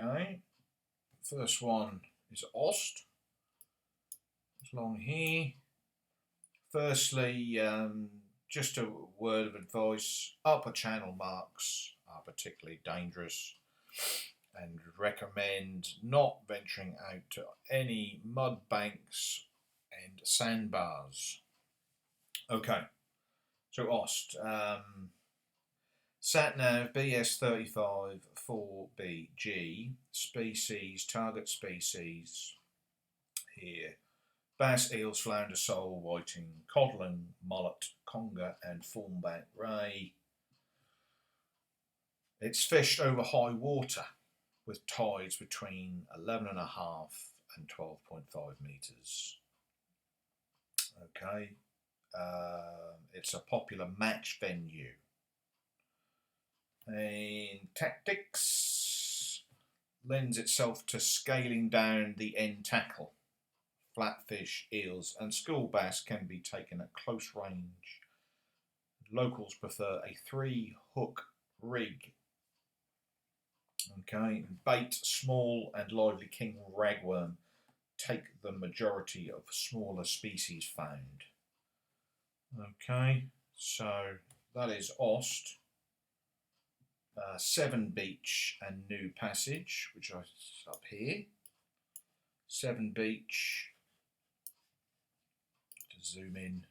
Okay. First one is Ost. It's long here. Firstly, just a word of advice, upper channel marks are particularly dangerous and recommend not venturing out to any mud banks and sandbars. Okay, so Ost. Satnav BS35 4BG, species, target species here. Bass, eels, flounder, sole, whiting, codlin, mullet, conger and thornback ray. It's fished over high water with tides between 11.5 and 12.5 metres. Okay, it's a popular match venue. And tactics lends itself to scaling down the end tackle. Flatfish, eels and school bass can be taken at close range. Locals prefer a 3-hook rig. Okay, bait, small and lively king ragworm take the majority of smaller species found. Okay, so that is Ost. Seven Beach and New Passage, which is up here. Seven Beach, to zoom in,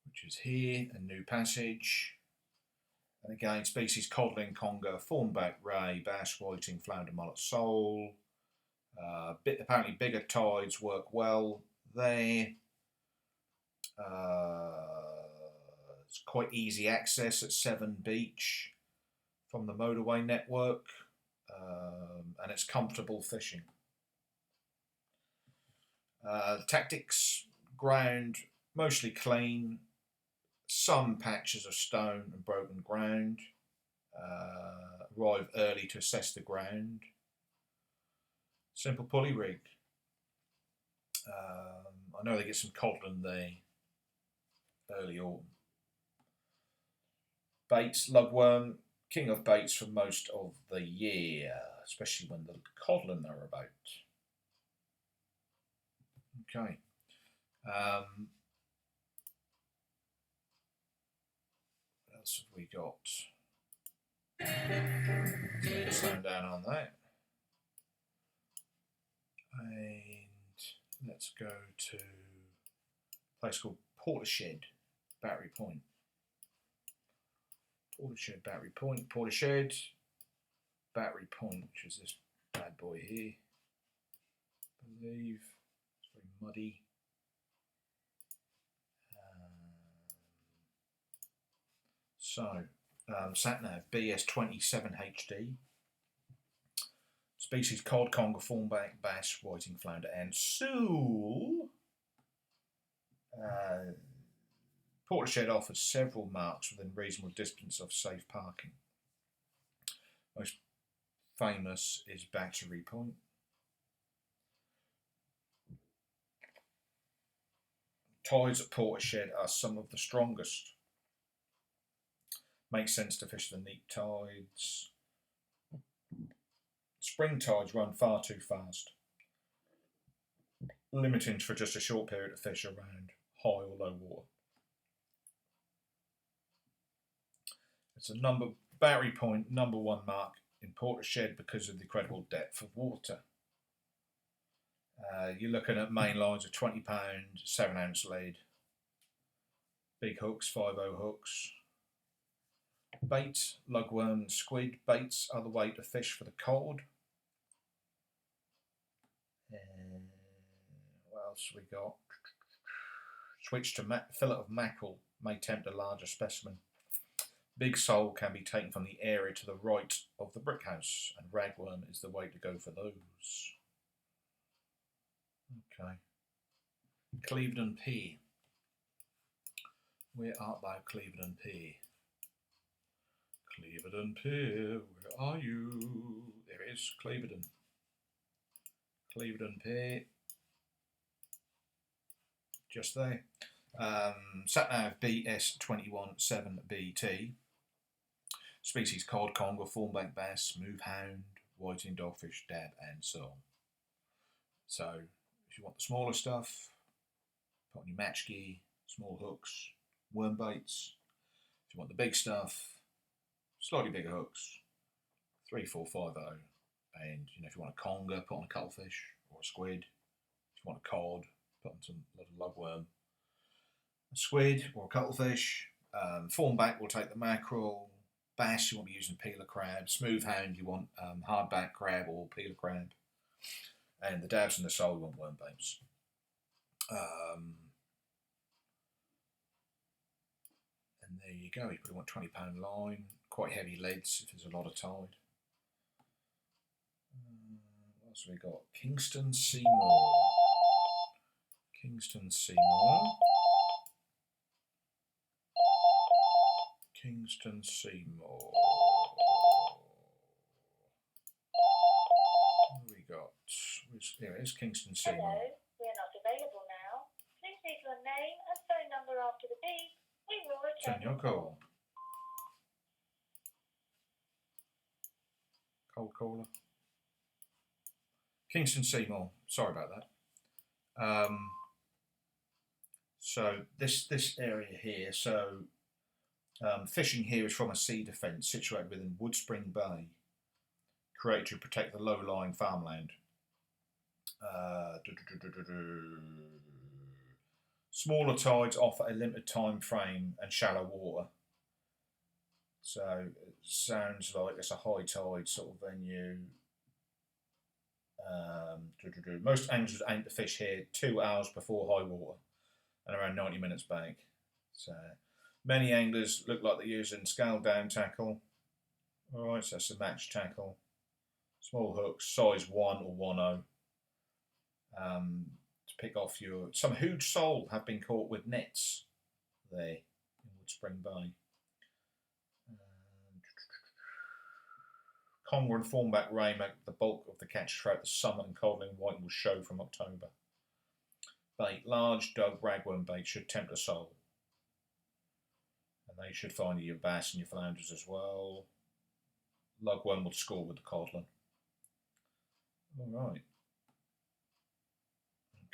which is here, and New Passage. And again, species codlin, conger, thornback ray, bass, whiting, flounder, mullet, sole. Apparently bigger tides work well there. It's quite easy access at Seven Beach from the motorway network, and it's comfortable fishing. Tactics, ground mostly clean, some patches of stone and broken ground. Arrive early to assess the ground. Simple pulley rig. I know they get some codlin there early autumn. Baits, lugworm, king of baits for most of the year, especially when the codlin are about. Okay. What else have we got? Slow down on that. And let's go to a place called Portishead, Battery Point. Portishead, Battery Point, Portishead, Battery Point, which is this bad boy here, I believe. It's very muddy. Satnav BS27HD. Species cod, conger, thornback, bass, whiting, flounder and sole. Portishead offers several marks within reasonable distance of safe parking. Most famous is Battery Point. Tides at Portishead are some of the strongest. Makes sense to fish the neap tides. Spring tides run far too fast, limiting for just a short period to fish around high or low water. It's a Battery Point #1 mark in Portishead because of the incredible depth of water. You're looking at main lines of 20 pound, 7-ounce lead. Big hooks, 5/0 hooks. Bait, lugworm and squid. Baits are the way to fish for the cod. What else we got? Switch to fillet of mackerel may tempt a larger specimen. Big sole can be taken from the area to the right of the brick house, and ragworm is the way to go for those. Okay. Clevedon Pier. Where art thou, Clevedon Pier? Clevedon Pier, where are you? There it is, Clevedon. Clevedon Pier. Just there. Satnav BS217BT. Species cod, conger, thornback bass, smooth hound, whiting, dogfish, dab, and so on. So if you want the smaller stuff, put on your match gear, small hooks, worm baits. If you want the big stuff, slightly bigger hooks, 3, 4, 5, 0. And if you want a conger, put on a cuttlefish or a squid. If you want a cod, put on some little lugworm. A squid or a cuttlefish. Thornback will take the mackerel. Bass, you want to be using peeler crab. Smooth hound, you want hardback crab or peeler crab. And the dabs and the sole, you want worm baits. And there you go. You probably want £20 line. Quite heavy leads if there's a lot of tide. What else have we got? Kingston Seymour. Kingston Seymour. Kingston Seymour. What have we got? Here it is, Kingston Seymour. Hello, we are not available now. Please leave your name and phone number after the beep. We will return Your call. Cold caller. Kingston Seymour. Sorry about that. So this area here. So fishing here is from a sea defence situated within Woodspring Bay, created to protect the low-lying farmland. Smaller tides offer a limited time frame and shallow water. So it sounds like it's a high tide sort of venue. Most anglers aim to fish here 2 hours before high water and around 90 minutes back. So many anglers look like they're using scaled down tackle. Alright, so that's a match tackle. Small hooks, size 1 or 1.0. To pick off your... Some huge sole have been caught with nets there in Woodspring Bay. Conger and thornback ray make the bulk of the catch throughout the summer, and codling and whiting will show from October. Bait, large dug ragworm bait should tempt a sole. And they should find your bass and your flounders as well. Lugworm will score with the codling. Alright.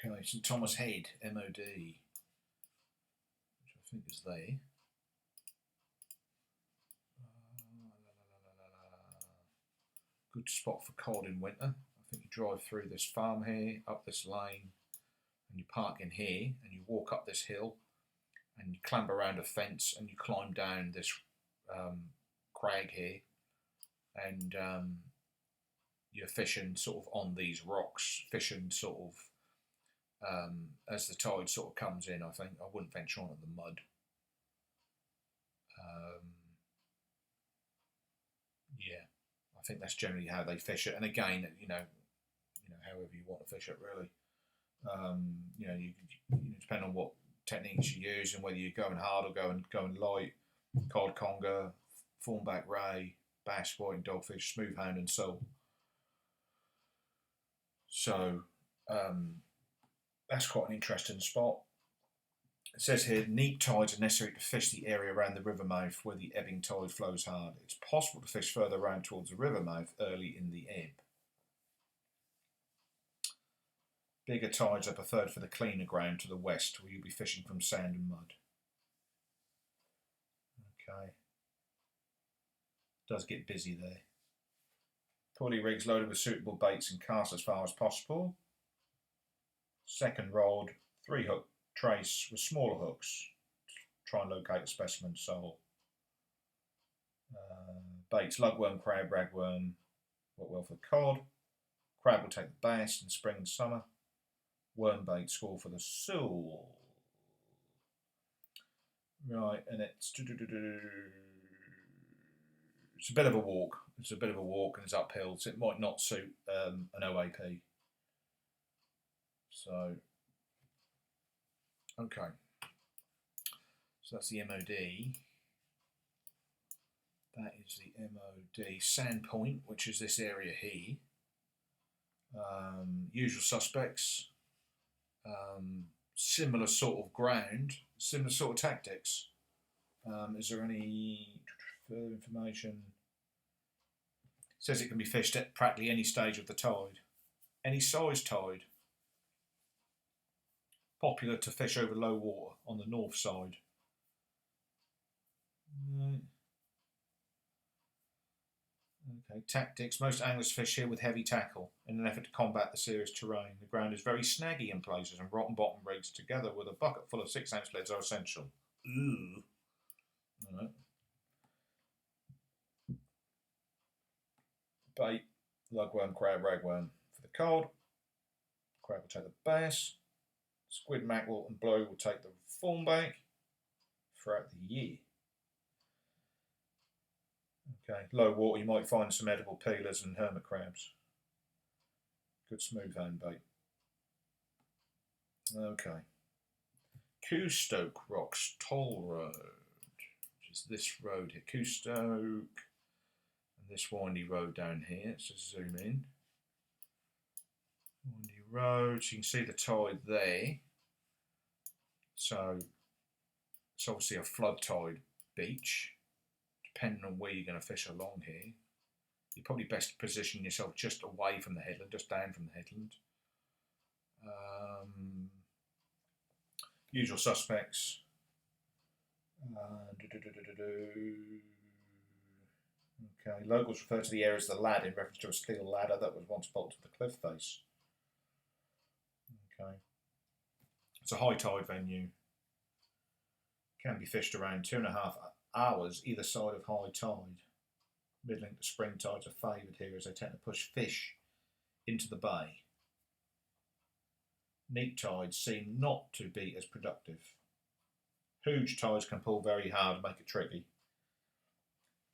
Okay, St Thomas Head, MOD, which I think is there. Good spot for cod in winter. I think you drive through this farm here, up this lane, and you park in here, and you walk up this hill, and you clamber around a fence, and you climb down this crag here, and you're fishing sort of on these rocks, fishing sort of as the tide sort of comes in. I think I wouldn't venture on in the mud. Yeah, I think that's generally how they fish it. And again, however you want to fish it, really. You depend on what techniques you use and whether you're going hard or going light. Cod, conger, thornback ray, bass, whiting, dogfish, smooth hound, and sole. So that's quite an interesting spot. It says here, neap tides are necessary to fish the area around the river mouth where the ebbing tide flows hard. It's possible to fish further around towards the river mouth early in the ebb. Bigger tides are preferred for the cleaner ground to the west, where you'll be fishing from sand and mud. Okay. Does get busy there. Pulley rigs loaded with suitable baits and cast as far as possible. Second rod, 3-hook trace with smaller hooks. Try and locate a specimen sole. Baits, lugworm, crab, ragworm, work well for the cod. Crab will take the bass in spring and summer. Worm bait score for the sole. Right, and it's a bit of a walk. It's a bit of a walk and it's uphill, so it might not suit an OAP. So, okay. So that's the MOD. That is the MOD. Sandpoint, which is this area here. Usual suspects. Similar sort of ground, similar sort of tactics. Is there any further information? Says it can be fished at practically any stage of the tide, any size tide. Popular to fish over low water on the north side. Okay, tactics. Most anglers fish here with heavy tackle in an effort to combat the serious terrain. The ground is very snaggy in places, and rotten bottom rigs together with a bucket full of 6-ounce leads are essential. Ooh. All right. Bait, lugworm, crab, ragworm for the cod. Crab will take the bass. Squid, mackerel, and blue will take the thornback throughout the year. Okay, low water you might find some edible peelers and hermit crabs. Good smooth hand bait. Okay. Coostoke Rocks Toll Road, which is this road here. Coostoke, and this windy road down here. Let's just zoom in. Windy road, so you can see the tide there. So it's obviously a flood tide beach. Depending on where you're going to fish along here, you're probably best to position yourself just away from the headland, just down from the headland. Usual suspects. Okay, locals refer to the area as the Lad in reference to a steel ladder that was once bolted to the cliff face. Okay, it's a high tide venue. Can be fished around 2.5 hours either side of high tide. Middling to spring tides are favoured here as they tend to push fish into the bay. Neap tides seem not to be as productive. Huge tides can pull very hard and make it tricky.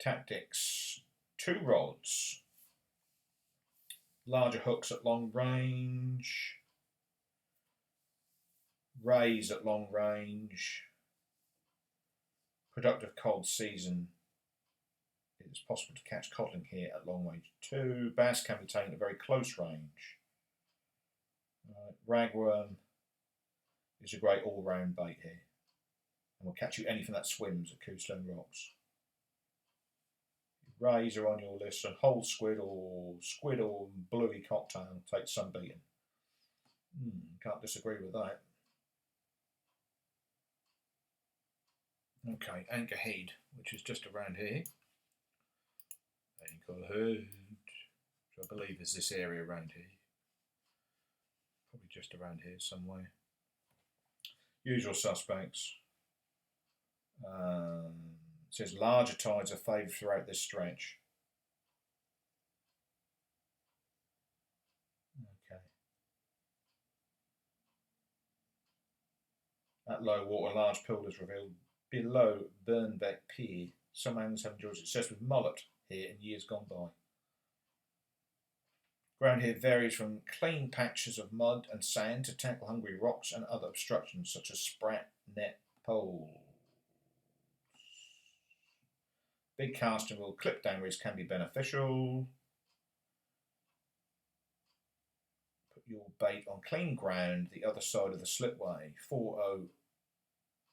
Tactics: 2 rods, larger hooks at long range, rays at long range. Productive cod season. It is possible to catch codling here at long range too. Bass can be taken at very close range. Ragworm is a great all-round bait here, and will catch you anything that swims at Coostone Rocks. Rays are on your list, and whole squid or bluey cocktail takes some beating. Can't disagree with that. Okay, Anchorhead, which is just around here. Anchorhead, which I believe is this area around here. Probably just around here somewhere. Usual suspects. It says larger tides are favoured throughout this stretch. Okay. At low water, large pool is revealed below Burnbeck Pier. Some anglers have enjoyed success with mullet here in years gone by. Ground here varies from clean patches of mud and sand to tackle-hungry rocks and other obstructions such as sprat net poles. Big casting reel clip down rigs can be beneficial. Put your bait on clean ground the other side of the slipway. 4.0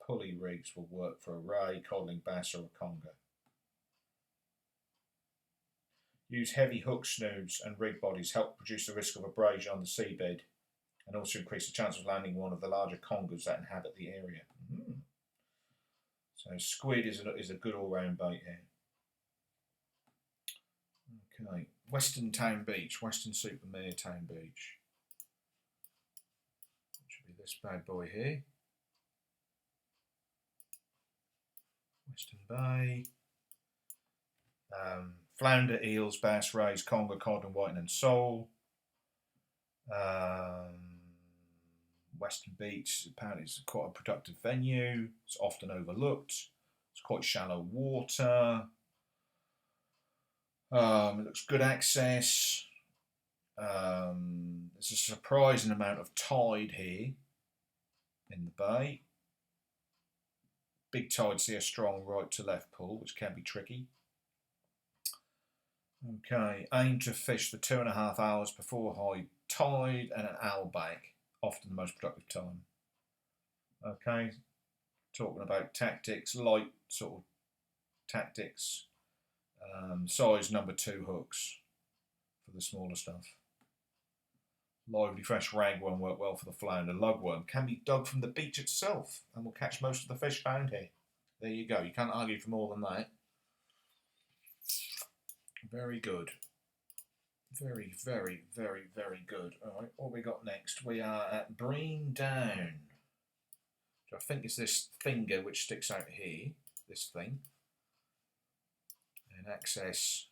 pulley rigs will work for a ray, codling, bass or a conger. Use heavy hook snoods and rig bodies help reduce the risk of abrasion on the seabed and also increase the chance of landing one of the larger congers that inhabit the area. So squid is a good all-round bait here. Okay, Western Town Beach, Western Supermare Town Beach. Which should be this bad boy here. Western Bay. Flounder, eels, bass, rays, conger, cod and whiting and sole. Western Beach apparently is quite a productive venue. It's often overlooked. It's quite shallow water. It looks good access. There's a surprising amount of tide here in the bay. Big tides see a strong right to left pull, which can be tricky. Okay, aim to fish for 2.5 hours before high tide and an hour back, often the most productive time. Okay, talking about tactics, light sort of tactics, size number 2 hooks. for the smaller stuff. Lively fresh ragworm work well for the flounder. Lugworm can be dug from the beach itself and will catch most of the fish found here. There you go. You can't argue for more than that. Very good. Very, very, very, very good. All right, what we got next? We are at Breen Down. So I think it's this finger which sticks out here, this thing. And access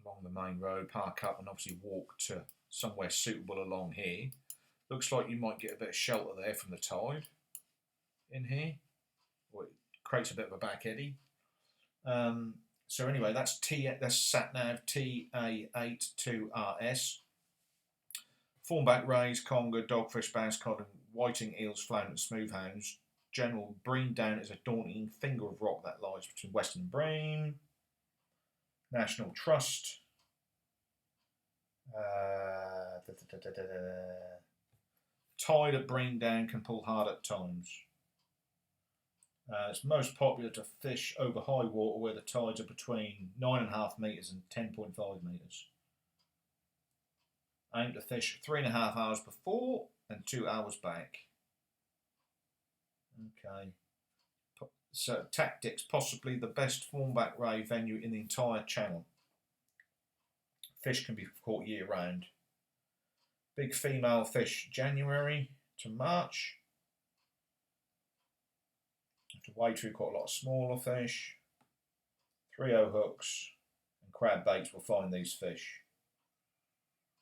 along the main road, park up and obviously walk to somewhere suitable along here. Looks like you might get a bit of shelter there from the tide in here. Or it creates a bit of a back eddy. So anyway, that's SatNav TA82RS. Thornback rays, conger, dogfish, bass, cod, whiting, eels, flounder, and smoothhounds. General Breen Down is a daunting finger of rock that lies between Western Breen. National Trust. Tide at Breen Down can pull hard at times. It's most popular to fish over high water where the tides are between 9.5 metres and 10.5 metres. Aim to fish 3.5 hours before and 2 hours back. Okay. So tactics, possibly the best thornback ray venue in the entire channel. Fish can be caught year round. Big female fish January to March. Have to wade through quite a lot of smaller fish. 3/0 hooks and crab baits will find these fish.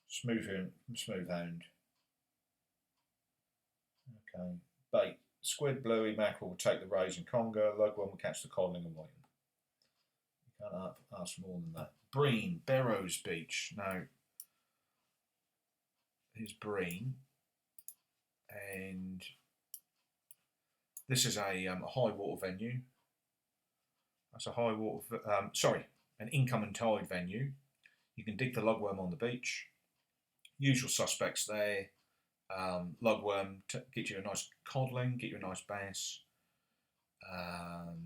Smooth hound. Okay. Bait. Squid, bluey, mackerel will take the rays and conger. Lugworm will catch the codling and whiting. You can't ask for more than that. Breen, Barrows Beach. Now, here's Breen. And this is a high water venue. That's a high water, an incoming tide venue. You can dig the lugworm on the beach. Usual suspects there. Lugworm, get you a nice codling, get you a nice bass.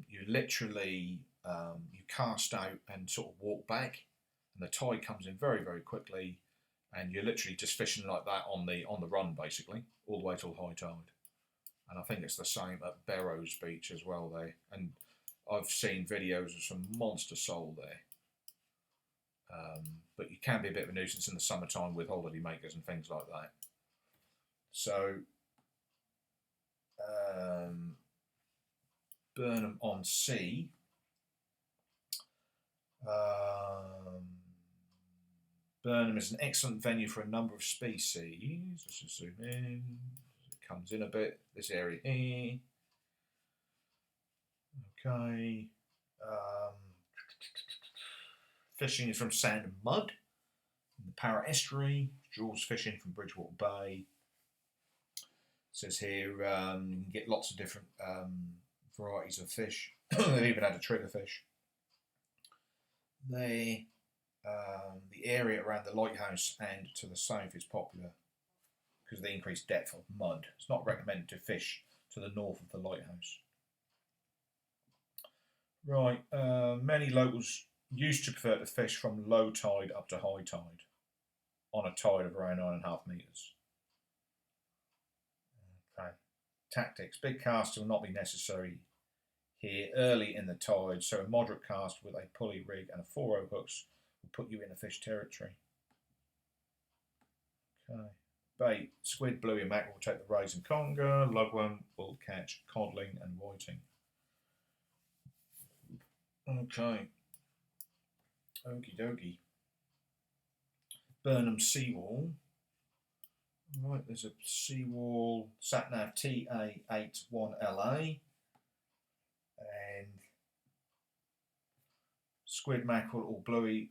You literally, you cast out and sort of walk back, and the tide comes in very, very quickly, and you're literally just fishing like that on the run, basically, all the way till high tide. And I think it's the same at Barrows Beach as well there. And I've seen videos of some monster sole there. But you can be a bit of a nuisance in the summertime with holiday makers and things like that. So, Burnham on Sea. Burnham is an excellent venue for a number of species. Let's just zoom in. It comes in a bit. This area here. Okay. Fishing is from sand and mud in the Para Estuary. Jaws fishing from Bridgewater Bay. It says here you can get lots of different varieties of fish. They've even had a triggerfish. The area around the lighthouse and to the south is popular because of the increased depth of mud. It's not recommended to fish to the north of the lighthouse. Right, many locals used to prefer to fish from low tide up to high tide on a tide of around 9.5 metres. Okay. Tactics. Big casts will not be necessary here early in the tide, so a moderate cast with a pulley rig and a 4/0 hooks will put you in the fish territory. Okay. Bait. Squid, bluey and mackerel will take the rays and conger. Lugworm will catch codling and whiting. Okay. Okie dokie. Burnham seawall. Right, there's a seawall, SatNav TA81LA. And squid, mackerel or bluey.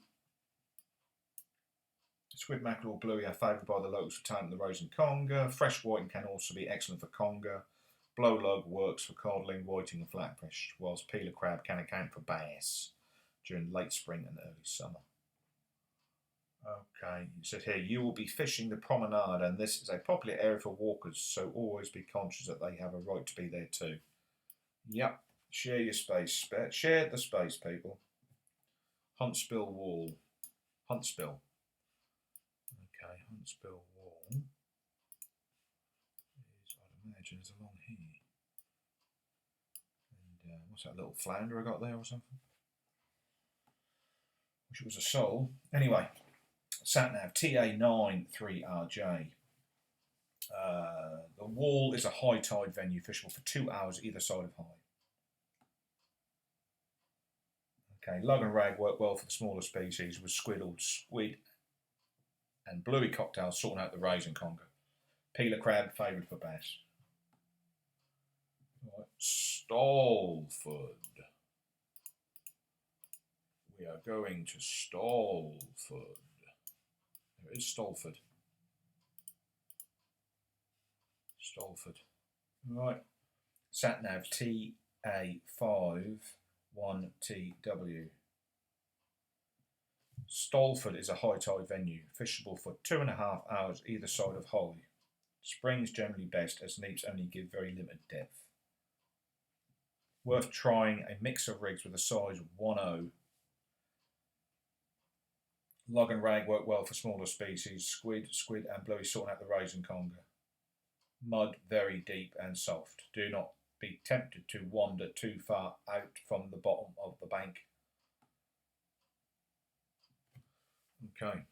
Squid, mackerel or bluey are favoured by the locals for targeting the rays and conger. Fresh whiting can also be excellent for conger. Blow lug works for codling, whiting and flatfish, whilst peeler crab can account for bass during late spring and early summer. Okay, it says here, you will be fishing the promenade, and this is a popular area for walkers, so always be conscious that they have a right to be there too. Yep, share your space. Share the space, people. Huntsville Wall. Huntsville. Huntsville wall is, I'd imagine, is along here. And what's that little flounder I got there or something? Wish it was a sole. Anyway, sat-nav TA93RJ. The wall is a high tide venue, fishable for 2 hours either side of high. Okay, lug and rag work well for the smaller species, with squid and bluey cocktails sorting out the rays and conger. Peeler crab favoured for bass. Right. Stalford. We are going to Stalford. There is Stalford. Stalford. Right. Sat-nav TA51TW. Stalford is a high tide venue, fishable for 2.5 hours either side of high. Spring's generally best, as neaps only give very limited depth. Worth trying a mix of rigs with a size 1.0. Lug and rag work well for smaller species, squid and bluey sorting out the rays and conger. Mud very deep and soft. Do not be tempted to wander too far out from the bottom of the bank. Okay,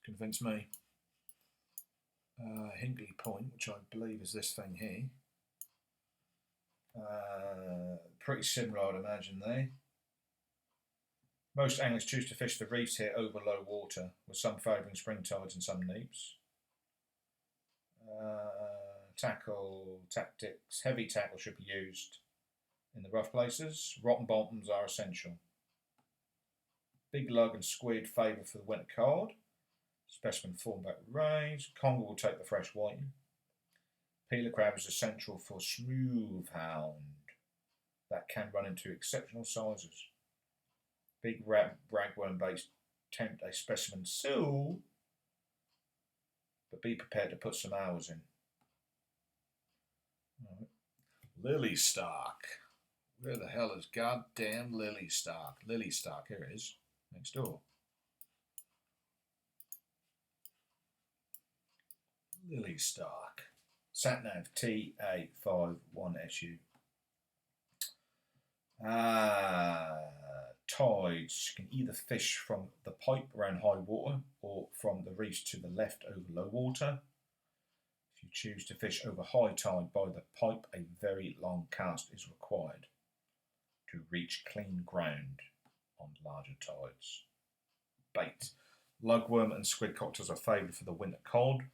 convince me. Hinkley Point, which I believe is this thing here. Pretty similar, I'd imagine, there. Most anglers choose to fish the reefs here over low water, with some favouring spring tides and some neaps. Tackle tactics. Heavy tackle should be used in the rough places. Rotten bottoms are essential. Big lug and squid favour for the winter cod. Specimen form back with rays. Conger will take the fresh whiting. Peeler crab is essential for smooth hound that can run into exceptional sizes. Big ragworm baits tempt a specimen soon, but be prepared to put some hours in. Right. Lilystark. Where the hell is goddamn Lilystark? Lilystark, here it is, next door. Lilystark. Satnav TA51SU. Tides. You can either fish from the pipe around high water or from the reefs to the left over low water. If you choose to fish over high tide by the pipe, a very long cast is required to reach clean ground on larger tides. Bait. Lugworm and squid cocktails are favoured for the winter cod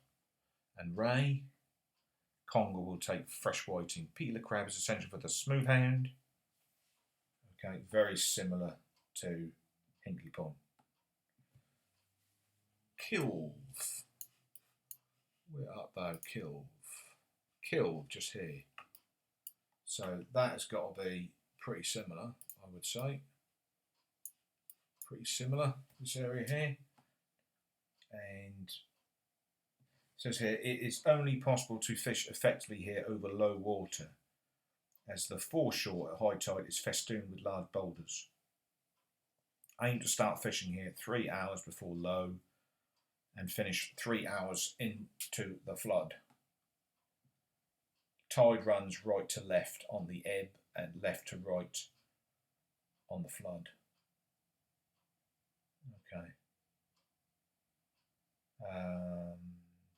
and ray. Conger will take fresh whiting. Peeler crab is essential for the smooth hound. Okay, very similar to Hinkley Pond. Kilve. Where art thou, Kilve? Kilve, just here. So that has got to be pretty similar, I would say. Pretty similar, this area here. And it says here, it is only possible to fish effectively here over low water, as the foreshore at high tide is festooned with large boulders. Aim to start fishing here 3 hours before low and finish 3 hours into the flood. Tide runs right to left on the ebb and left to right on the flood. Okay.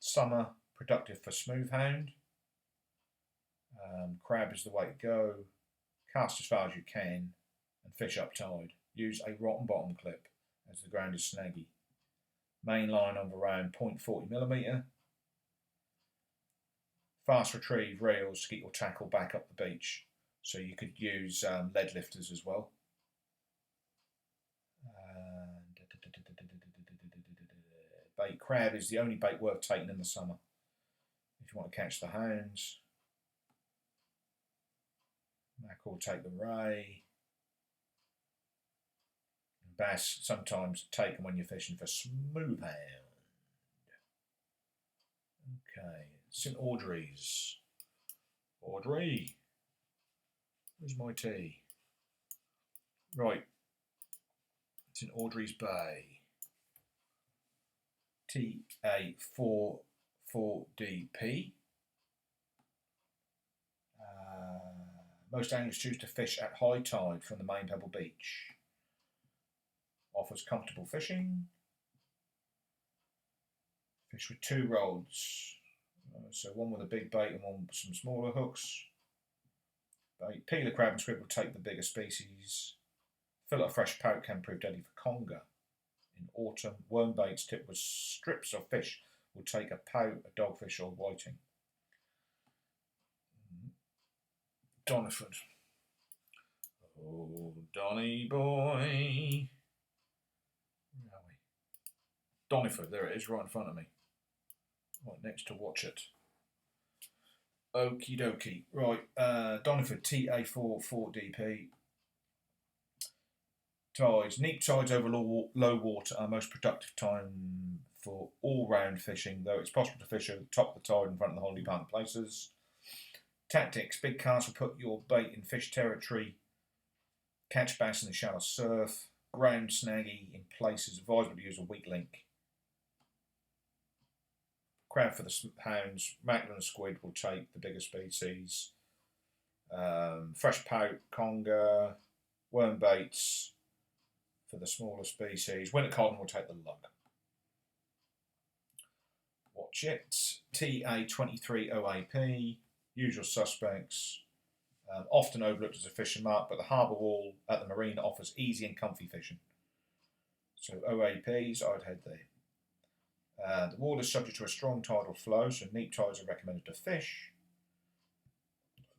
Summer, productive for smooth hound. Crab is the way to go. Cast as far as you can and fish up tide. Use a rotten bottom clip as the ground is snaggy. Main line of around 0.40mm. Fast retrieve reels to get your tackle back up the beach. So you could use lead lifters as well. Bait crab is the only bait worth taking in the summer if you want to catch the hounds. Mackerel will take the ray. Bass sometimes taken when you're fishing for smooth hound. Okay, St Audrey's. Audrey, where's my tea? Right, St Audrey's Bay. TA44DP. Most anglers choose to fish at high tide from the main Pebble Beach. Offers comfortable fishing. Fish with 2 rods. So one with a big bait and one with some smaller hooks. Bait. Peeler, crab and squid will take the bigger species. Fillet of fresh pout can prove deadly for conger. In autumn, worm baits tipped with strips of fish will take a pout, a dogfish or whiting. Doniford. Oh, Donny boy. Where are we? Doniford, there it is, right in front of me. Right next to Watch It. Okie dokie. Right, Doniford TA44DP. Tides. Neap tides over low water are most productive time for all-round fishing, though it's possible to fish at the top of the tide in front of the holiday park places. Tactics. Big casts will put your bait in fish territory. Catch bass in the shallow surf. Ground snaggy in places. Advisable to use a weak link. Crab for the hounds. Mackerel and squid will take the bigger species. Fresh pout, conger, worm baits for the smaller species. Winter codden will take the lug. Watch It. TA23OAP. Usual suspects. Often overlooked as a fishing mark, but the harbour wall at the marina offers easy and comfy fishing. So OAPs, I'd head there. The wall is subject to a strong tidal flow, so neap tides are recommended to fish.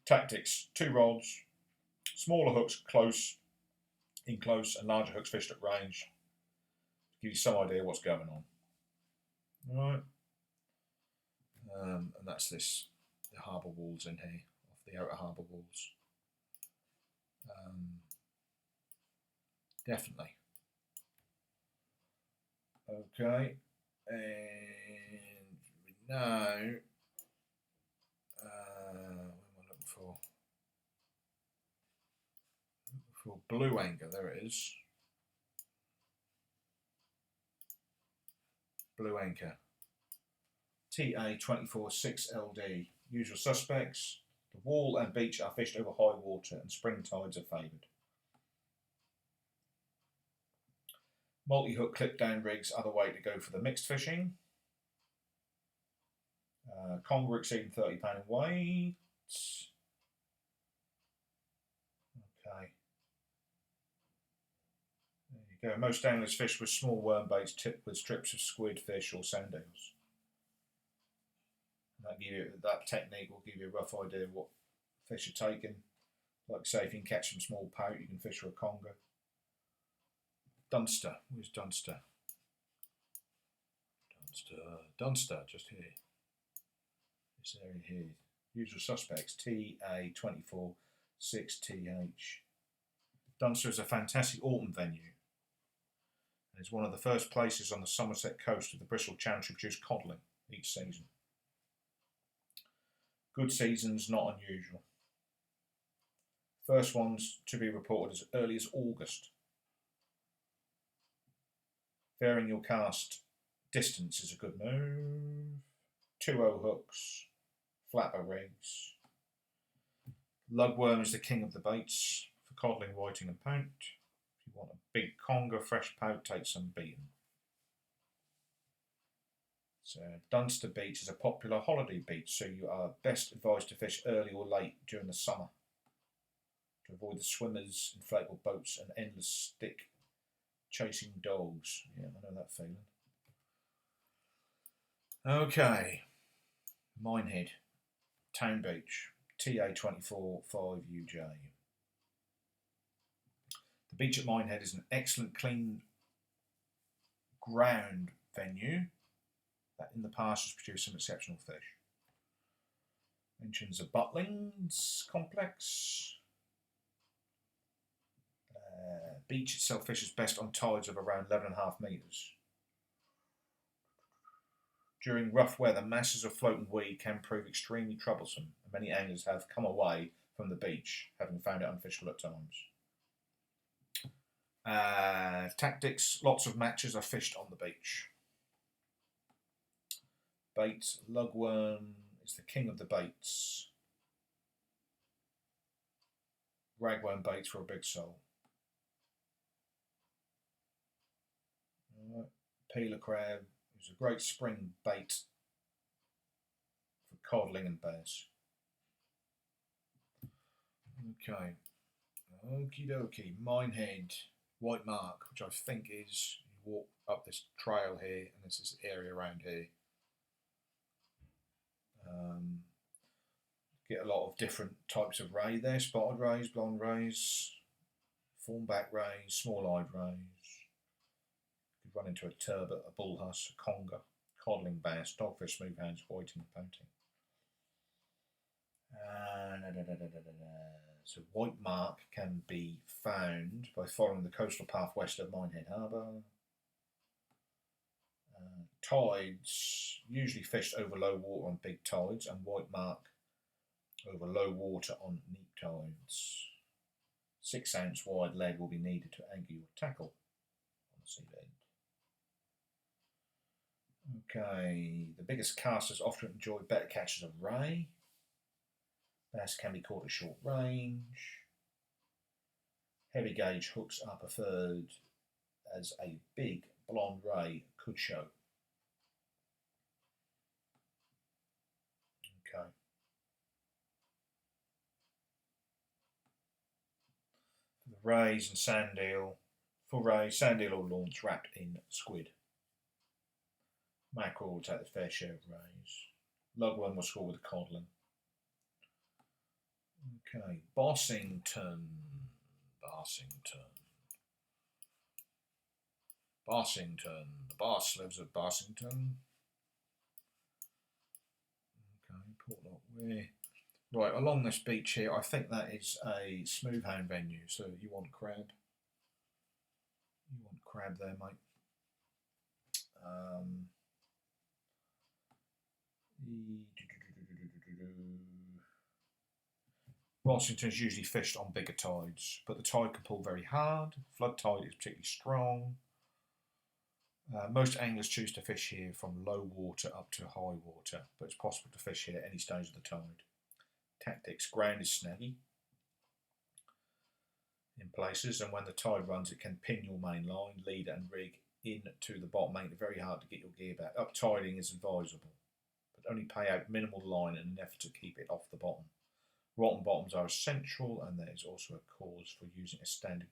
Tactics: 2 rods, smaller hooks close, and larger hooks fished at range. To give you some idea what's going on. Alright. And that's this, the harbour walls in here, off the outer harbour walls. Definitely. Okay. And we know, what am I looking for? For blue anchor, there it is. Blue anchor. TA246LD. Usual suspects. The wall and beach are fished over high water and spring tides are favoured. Multi-hook clip down rigs are the way to go for the mixed fishing. Conger exceeding 30 pound in weight. Okay. There you go. Most anglers fish with small worm baits tipped with strips of squid, fish or sand eels. That technique will give you a rough idea of what fish are taken. Like say, if you can catch some small pout, you can fish for a conger. Dunster. Where's Dunster? Dunster, just here. This area here. Usual suspects, TA246TH. Dunster is a fantastic autumn venue. And it's one of the first places on the Somerset coast of the Bristol Channel to produce codling each season. Good seasons, not unusual. First ones to be reported as early as August. Varying your cast distance is a good move. 2-0 hooks, flapper rigs. Lugworm is the king of the baits for codling, whiting and pout. If you want a big conger, fresh pout, take some beaten. So Dunster Beach is a popular holiday beach, so you are best advised to fish early or late during the summer to avoid the swimmers, inflatable boats and endless stick chasing dogs. Yeah, I know that feeling. Okay, Minehead, Town Beach, TA245UJ. The beach at Minehead is an excellent clean ground venue that in the past has produced some exceptional fish. Mentions a Butlins complex. Beach itself fishes best on tides of around 11.5 metres. During rough weather, masses of floating weed can prove extremely troublesome, and many anglers have come away from the beach, having found it unfishable at times. Tactics, lots of matches are fished on the beach. Bait lugworm is the king of the baits. Ragworm baits for a big soul. Peeler crab is a great spring bait for codling and bass. Okay, okie dokie. Minehead, white mark, which I think is you walk up this trail here, and this is the area around here. Get a lot of different types of ray there: spotted rays, blonde rays, fawnback rays, small-eyed rays. Could run into a turbot, a bullhuss, a conger, codling bass, dogfish, smoothhounds, whiting, and pouting. So white mark can be found by following the coastal path west of Minehead Harbour. Tides usually fished over low water on big tides, and white mark over low water on neap tides. 6 ounce wide lead will be needed to anchor your tackle on the seabed. Okay, the biggest casters often enjoy better catches of ray. Bass can be caught at short range. Heavy gauge hooks are preferred, as a big blonde ray could show. Okay. For the rays and sand eel, for rays, sand eel or launch wrapped in squid. Mackerel will take the fair share of rays. Lugworm will score with a codling. Okay, Bossington. The boss lives at Bossington. Okay, Portlock Weir. Right, along this beach here, I think that is a smoothhound venue, so you want crab. You want crab there, mate. Bossington is usually fished on bigger tides, but the tide can pull very hard. Flood tide is particularly strong. Most anglers choose to fish here from low water up to high water, but it's possible to fish here at any stage of the tide. Tactics: ground is snaggy in places, and when the tide runs, it can pin your main line, leader, and rig into the bottom, making it very hard to get your gear back. Up-tiding is advisable, but only pay out minimal line in an effort to keep it off the bottom. Rotten bottoms are essential, and there is also a cause for using a standard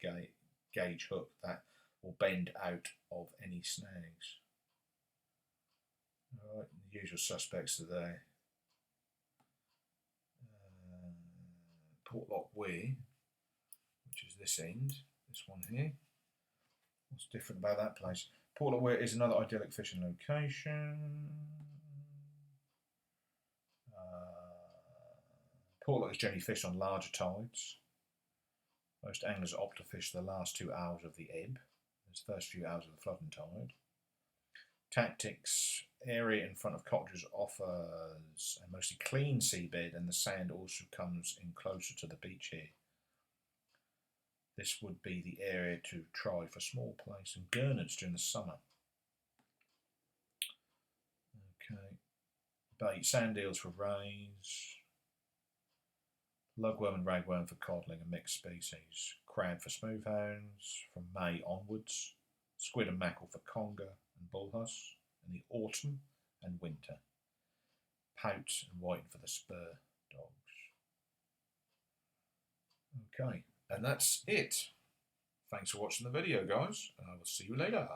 gauge hook that will bend out of any snags. Alright, the usual suspects are there. Portlock Weir, which is this end, this one here. What's different about that place? Portlock Weir is another idyllic fishing location. Portlock is generally fished on larger tides. Most anglers opt to fish the last 2 hours of the ebb, the first few hours of the flooding tide. Tactics: area in front of cottages offers a mostly clean seabed, and the sand also comes in closer to the beach here. This would be the area to try for small plaice and gurnards during the summer. Okay. Bait: sand eels for rays. Lugworm and ragworm for codling, a mixed species. Crab for smoothhounds from May onwards. Squid and mackerel for conger and bullhuss in the autumn and winter. Pout and whiting for the spur dogs. Okay, and that's it. Thanks for watching the video, guys, and I will see you later.